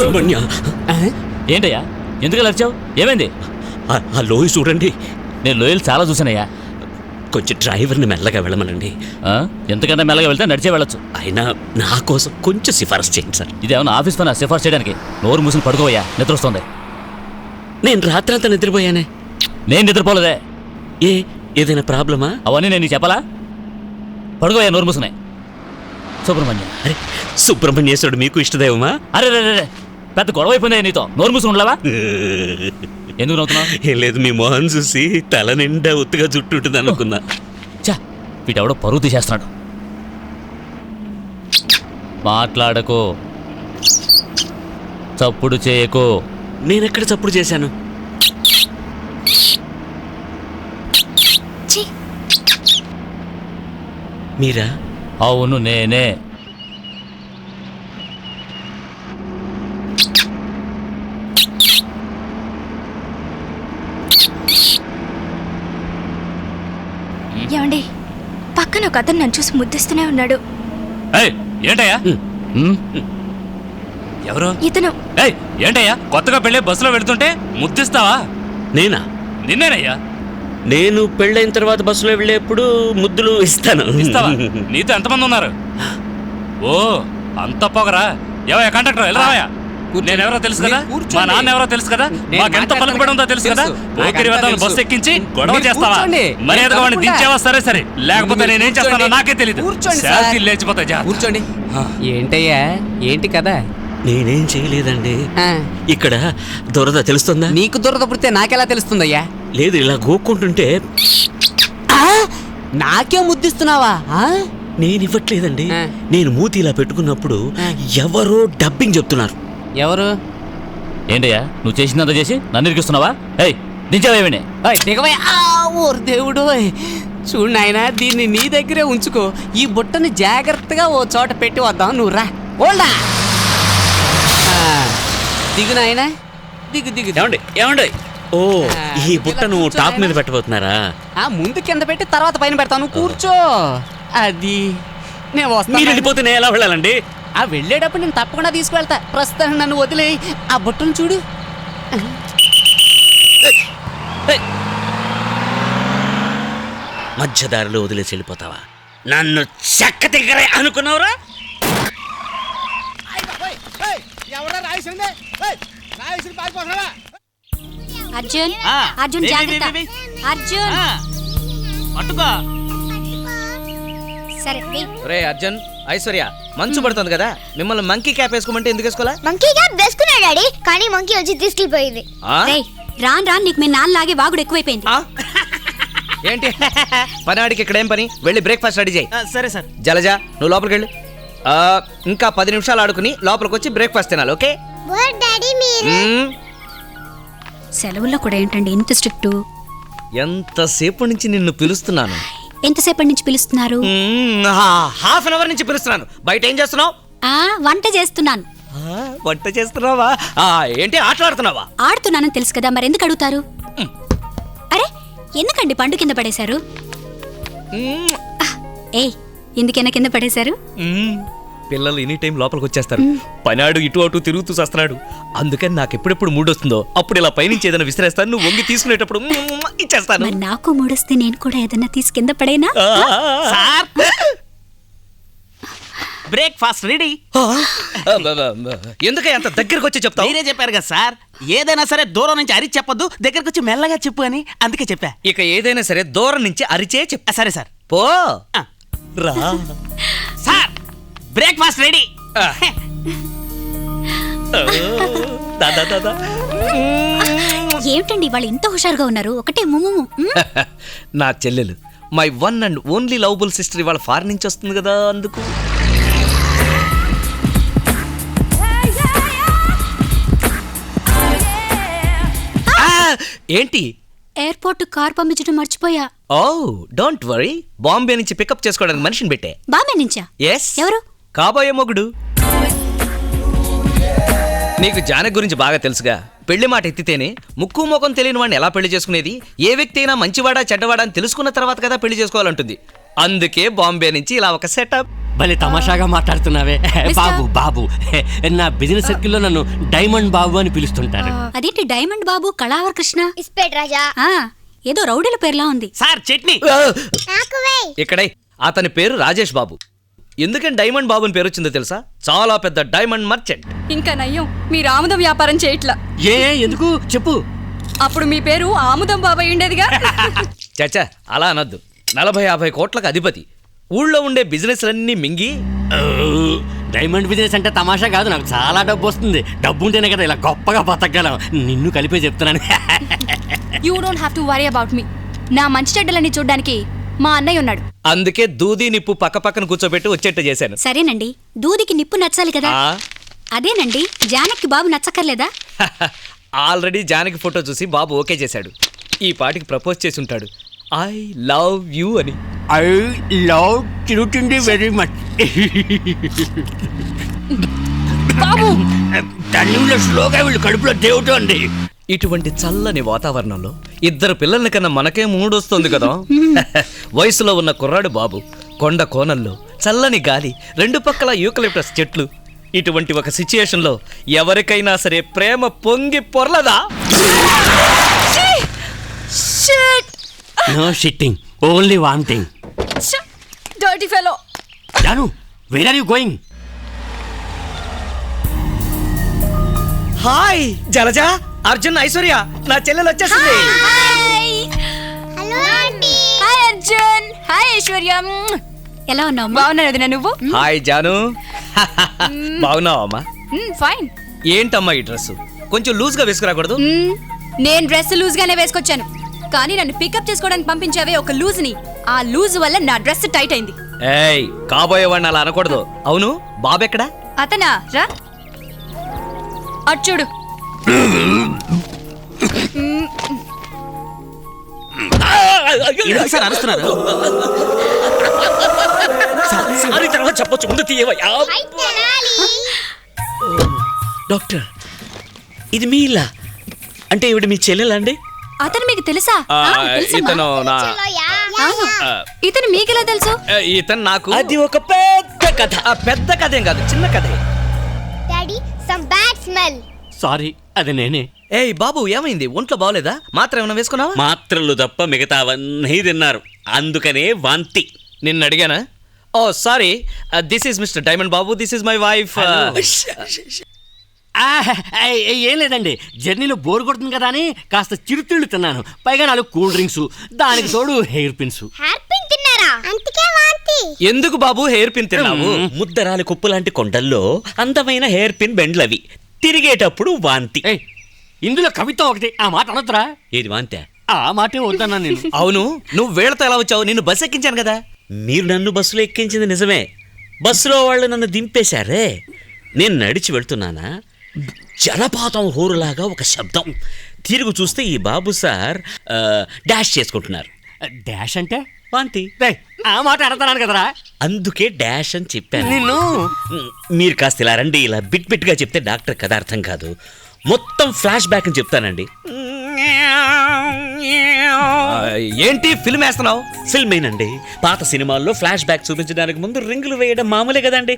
సుబ్రహ్మణ్య, ఏంటయ్యా ఎందుకు వచ్చావు? ఏమైంది? ఆ లోయ చూడండి. నేను లోయలు చాలా చూసానయ్యా. కొంచెం డ్రైవర్ని మెల్లగా వెళ్ళమనండి. ఎంతకంటే మెల్లగా వెళ్తే నడిచే వెళ్ళొచ్చు. అయినా నా కోసం కొంచెం సిఫారసు చేయండి సార్. ఇదేమన్నా ఆఫీస్ పని సిఫార్సు చేయడానికి? నోరు మూసులు పడుకోవయ్యా, నిద్ర వస్తుంది. నేను రాత్రంతా నిద్రపోయానే. నేను నిద్రపోలేదే. ఏదైనా ప్రాబ్లమా? అవన్నీ నేను నీకు చెప్పాలా? పడుకోవయ్యా, నోరు మూసుకునే. సుబ్రహ్మణ్యం. అరే, సుబ్రహ్మణ్యేశ్వరుడు మీకు ఇష్టదేవమా? అరే రే పెద్ద గొడవ అయిపోయింది నీతో. నోరు మూసుకుని ఉండలేవా? ఎందుకు నవ్వుతున్నావు? ఏం లేదు, మీ మొహం చూసి తల నిండా ఒత్తుగా జుట్టు ఉంటుంది అనుకున్నా. చా, వీటెవడో పరువు తీసేస్తున్నాడు. మాట్లాడకు, చప్పుడు చేయకు. నేనెక్కడ చప్పుడు చేశాను? మీరా? అవును, నేనే. ఏమండి, పక్కన ఒక అతను నన్ను చూసి ముద్దిస్తూనే ఉన్నాడు. ఏంటయ్యా? ఎవరు? ఇతను. ఏంటయ్యా కొత్తగా పెళ్ళే బస్సులో వెళ్తుంటే ముద్దిస్తావా? నేనా? నిన్నేనయ్యా. నేను పెళ్ళైన తర్వాత బస్సులో వెళ్ళేప్పుడు ముద్దులు ఇస్తాను. ఇస్తావా? నీతో ఎంతమంది ఉన్నారు? ఓ, అంత పొగరా? ఏవయ్యా కండక్టర్, వెళ్ళరావయ్యా. నేనెవరో తెలుసు కదా, మా నాన్న ఎవరో తెలుసు కదా, మాకెంత పలుకుబడి ఉందో తెలుసు కదా. పోకిరి వద్ద బస్సు ఎక్కించి గొడవ చేస్తావా? మర్యాదగా వాడిని దించేవా? సరే, లేకపోతే నేనేం చేస్తానో నాకే తెలీదు. లేచిపోతా. కూర్చోండి. ఏంటయ్యా, ఏంటి కదా? నేనేం చేయలేదండి. ఇక్కడ దురద తెలుస్తుందా? నీకు దురద పుడితే నాకెలా తెలుస్తుందయ్యా? లేదు, ఇలా గోక్కుంటుంటే. నాకే ముద్దిస్తున్నావా? నేను ఇవ్వట్లేదండి. నేను మూతి ఇలా పెట్టుకున్నప్పుడు ఎవరో డబ్బింగ్ చెప్తున్నారు. ఎవరు? ఏంటయ్యా నువ్వు చేసిందంతా చేసి నన్ను ఇరికిస్తున్నావా? దించావేమని? దిగవయ్యా. ఓర్ దేవుడు, చూడు నాయనా, దీన్ని నీ దగ్గరే ఉంచుకో. ఈ బుట్టని జాగ్రత్తగా ఓ చోట పెట్టి వద్దాం. నువ్వు రా. ఓల్డా, దిగు నాయనా, దిగు. ఏమండి? ఓ, ఈ బుట్టను టాప్ మీద పెట్టబోతున్నారా? ముందు కింద పెట్టి తర్వాత పైన పెడతాను. కూర్చో. అది నేను వస్తాను. మీరు వెళ్ళిపోతే నేను ఎలా వెళ్ళాలండి? వెళ్ళేటప్పుడు నేను తప్పకుండా తీసుకువెళ్తా. ప్రస్తుతం నన్ను వదిలే. ఆ బుట్టను చూడు. మధ్యదారిలో వదిలేసి వెళ్ళిపోతావా? నన్ను చెక్క దగ్గర అనుకున్నావురా? అర్జున్, అర్జున్ జాగ్రత్త. అర్జున్ పట్టుకో. సరే. రే అర్జున్, ఐశ్వర్య, మంచు పడుతుంది కదా, మిమ్మల్ని మంకీ క్యాప్ వేసుకోమంటే ఎందుకు వేసుకోలే? మంకీ క్యాప్ వేసుకున్నా డాడీ, కానీ మంకీ వచ్చి తీసుకెళ్ళిపోయింది. రాన్ నీకు మీ నాన్న లాగే వాగుడు ఎక్కువైపోయింది. ఏంటి పనివాడికి ఇక్కడ ఏం పని? వెళ్ళి బ్రేక్ఫాస్ట్ రెడీ చేయి. సరే సార్. జలజ, నువ్వు లోపలికి వెళ్ళు. ఇంకా 10 నిమిషాలు ఆడుకుని లోపలికి వచ్చి బ్రేక్ఫాస్ట్ తినాలి. ఓకే? సెలవుల్లో కూడా ఏంటండి ఇంత స్ట్రిక్ట్? ఎంతసేపు నుంచి నిన్ను పిలుస్తున్నాను. ఎంతసేపటి నుంచి పిలుస్తున్నారు? హాఫ్ అన్ అవర్ నుంచి పిలుస్తున్నాను. బయట ఏం చేస్తున్నావు? వంట చేస్తున్నాను. వంట చేస్తున్నావా? ఏంటి ఆటలాడుతున్నావా? ఆడుతున్నానని తెలుసు కదా, మరి ఎందుకు అడుగుతారు? అరే, ఎందుకండి పండు కింద పడేశారు? ఎందుకైనా కింద పడేశారు? పిల్లలు ఎనీ టైం లోపలికి వచ్చేస్తారు. పనాడు ఇటు అటు తిరుగుతూ వస్తున్నాడు. అందుకని నాకు ఎప్పుడెప్పుడు మూడొస్తుందో అప్పుడు ఇలా పైనుంచి ఏదైనా విసిరేస్తాను. నువ్వు వంగి తీసుకునేటప్పుడు ఇచ్చేస్తాను. నాకు మూడొస్తే నేను కూడా ఏదైనా తీసి కింద పడేనా? Breakfast ready. ఎందుకే అంత దగ్గరకు వచ్చి చెప్తావు? మీరే చెప్పారు కదా సార్, ఏదైనా సరే దూరం నుంచి అరిచి చెప్పొద్దు, దగ్గరకు వచ్చి మెల్లగా చెప్పు అని. అందుకే చెప్పా. ఇక ఏదైనా సరే దూరం నుంచి అరిచే చెప్పా. సరే సార్. పో రా సార్, బ్రేక్ఫాస్ట్ రెడీ. ఏమిటండి వాళ్ళు ఇంత హుషారుగా ఉన్నారు? ఒకటే నా చెల్లెలు, my one and only lovable sister, ఇవాళ ఫారెన్ నుంచి వస్తుంది కదా, అందుకు. ఏంటి? ఎయిర్పోర్ట్ కార్ పంపించడం మర్చిపోయా. ఓ, డోంట్ వరీ. బాంబే నుంచి పికప్ చేసుకోవడానికి మనిషిని పెట్టే. బాంబే నుంచా? ఎస్. ఎవరు? కాబోయే మొగుడు. నీకు జానకి గురించి బాగా తెలుసుగా. పెళ్లి మాట ఎత్తితేనే ముక్కు ముఖం తెలియని వాడిని ఎలా పెళ్లి చేసుకునేది? ఏ వ్యక్తి అయినా మంచివాడా చెడ్డవాడా అని తెలుసుకున్న తర్వాత కదా పెళ్లి చేసుకోవాలంటుంది. అందుకే బాంబే నుంచి ఇలా ఒక సెటప్. భలే తమాషాగా మాట్లాడుతున్నావే. బాబు బాబు నా బిజినెస్ సర్కిల్లో నన్ను డైమండ్ బాబు అని పిలుస్తుంటారు. అదేంటి డైమండ్ బాబు కళావర్ కృష్ణ? ఇస్పెట్ రాజా. ఆ, ఏదో రౌడీల పేర్లా ఉంది. సార్ చట్నీ. నాకు వేయ్. ఇక్కడే అతని పేరు రాజేష్ బాబు. ఎందుకని డైమండ్ బాబు అని పేరు వచ్చిందో తెలుసా? చాలా పెద్ద డైమండ్ మర్చెంట్. ఇంకా నయ్యం మీరు ఆముదం వ్యాపారం చేయట్లా. ఏ ఎందుకు చెప్పు. అప్పుడు మీ పేరు ఆముదం బాబాయ్ ఉండేదిగా. చచ్చా అలా అనొద్దు. 40-50 కోట్లకు అధిపతి. ఊళ్ళో ఉండే బిజినెస్లన్నీ మింగి డైమండ్ బిజినెస్ అంటే తమాషా కాదు, నాకు చాలా డబ్బు వస్తుంది. డబ్బు ఉంటేనే కదా ఇలా గొప్పగా బతకగలం. నిన్ను కలిపే చెప్తున్నాను. You don't have to worry about me. నా మంచి చెడ్డలని చూడ్డానికి మా అన్నయ్య ఉన్నాడు. అందుకే దూది నిప్పు పక్క పక్కన కూర్చోబెట్టి వచ్చేట్టు చేశాను. సరేనండి, దూదికి నిప్పు నచ్చాలి కదా. ఆ, అదేనండి, జానకి బాబు నచ్చక్కర్లేదా? ఆల్రెడీ జానకి ఫోటో చూసి బాబు ఓకే చేశాడు. ఈ పాటికి ప్రపోజ్ చేసి ఉంటాడు. ఐ లవ్ యూ అని. ఐ లవ్ చిరుతిండి వెరీ మచ్. బాబు తల్లిలో స్లోగా వీళ్ళు కడుపులో దేవుతోంది. ఇటువంటి చల్లని వాతావరణంలో ఇద్దరు పిల్లల్ని కన్నా మనకే మూడొస్తుంది కదా. వయసులో ఉన్న కుర్రాడు బాబు, కొండ కోణంలో చల్లని గాలి, రెండు పక్కల యూకలిప్టస్ చెట్లు. ఇటువంటి ఒక సిచ్యుయేషన్లో ఎవరికైనా సరే ప్రేమ పొంగి పొర్లదా? No shitting, only vomiting. Dirty fellow. Jaanu, where are you going? Hi Jalaja, Arjun, Aishwarya, నా చెల్లెలు వచ్చేసింది. Hello aunty. Hi Arjun. Hi Aishwarya. ఎలా ఉన్నావు? బాగున్నాను వదినా, నువ్వు? హాయ్ జాను. బాగున్నావమ్మా? ఫైన్. ఏంటమ్మా ఈ డ్రెస్ కొంచెం లూజ్ గా వేసుకురాకూడదు? నేను డ్రెస్ లూజ్ గానే వేసుకొచ్చాను, కానీ నన్ను పికప్ చేసుకోవడానికి పంపించావే ఒక లూజ్ ని. ఆ లూజ్ వల్ల నా డ్రెస్ టైట్ అయింది. ఏయ్, కాబోయేవాడిని అలా అనకూడదు. అవును, బాబెక్కడా? అతనా? రా అటు చూడు. ఎందుకు సార్ అరుస్తున్నారు? సారీ తర్వాత చెప్పొచ్చు, ముందు తీయవయ్యా. హై తెనాలి. డాక్టర్, ఇది మీ ఇల్లా? అంటే ఇవిడ మీ చెల్లెలా అండి? అతను మీకు తెలుసా? తెలుసమ్మా. ఇతను నా చలోయా. అవును. ఇతను మీకెలా తెలుసు? ఇతను నాకు అది ఒక పెద్ద కథ. పెద్ద కథ ఏం కాదు, చిన్న కథే. Daddy some bad smell. Sorry, అది నేనే. ఏయ్ బాబు, ఏమైంది? ఒంట్లో బాగోలేదా? మాత్రం ఏమైనా వేసుకున్నావా? మాత్రలు తప్ప మిగతావన్నీ తిన్నారు, అందుకనే వాంతి. నిన్ను అడిగానా? Oh sorry, this is mister diamond Babu, this is my wife. ఏం లేదండి, జర్నీలో బోర్ కొడుతుంది కదా అని కాస్త చిరుతిళ్ళు తిన్నాను. పైగా 4 కూల్ డ్రింక్స్, దానికి తోడు హెయిర్ పిన్స్. హెయిర్ పిన్ తిన్నారా? అందుకే వాంతి. ఎందుకు బాబు హెయిర్ పిన్ తిన్నావు? ముద్దరాలి కుప్పు లాంటి కొండల్లో అందమైన హెయిర్ పిన్ బెండ్లవి, తిరిగేటప్పుడు వాంతి. ఇందులో కవిత్వం ఒకటి, ఆ మాట అనొద్దురా. ఏది వాంతే? ఆ మాటే వద్దన్నా నేను. అవును, నువ్వు వేళతో ఎలా వచ్చావు? నిన్ను బస్ ఎక్కించాను కదా. మీరు నన్ను బస్సులో ఎక్కించింది నిజమే. బస్సులో వాళ్ళు నన్ను దింపేశారే. నేను నడిచి వెళ్తున్నానా, జలపాతం హోరులాగా ఒక శబ్దం. తిరుగు చూస్తే ఈ బాబు సార్ డాష్ చేసుకుంటున్నారు. డాష్ అంటే వాంతి. రేయ్, ఆ మాట అడుగుతున్నాను కదరా. అందుకే డాష్ అని చెప్పాను. నిన్ను మీరు కాస్త ఇలా రండి. ఇలా బిట్ బిట్గా చెప్తే డాక్టర్ కథ అర్థం కాదు. మొత్తం ఫ్లాష్ బ్యాక్ అని చెప్తానండి. ఏంటి ఫిల్మ్ వేస్తున్నావు? ఫిల్మేనండి. పాత సినిమాల్లో ఫ్లాష్ బ్యాక్ చూపించడానికి ముందు రింగులు వేయడం మామూలే కదండి.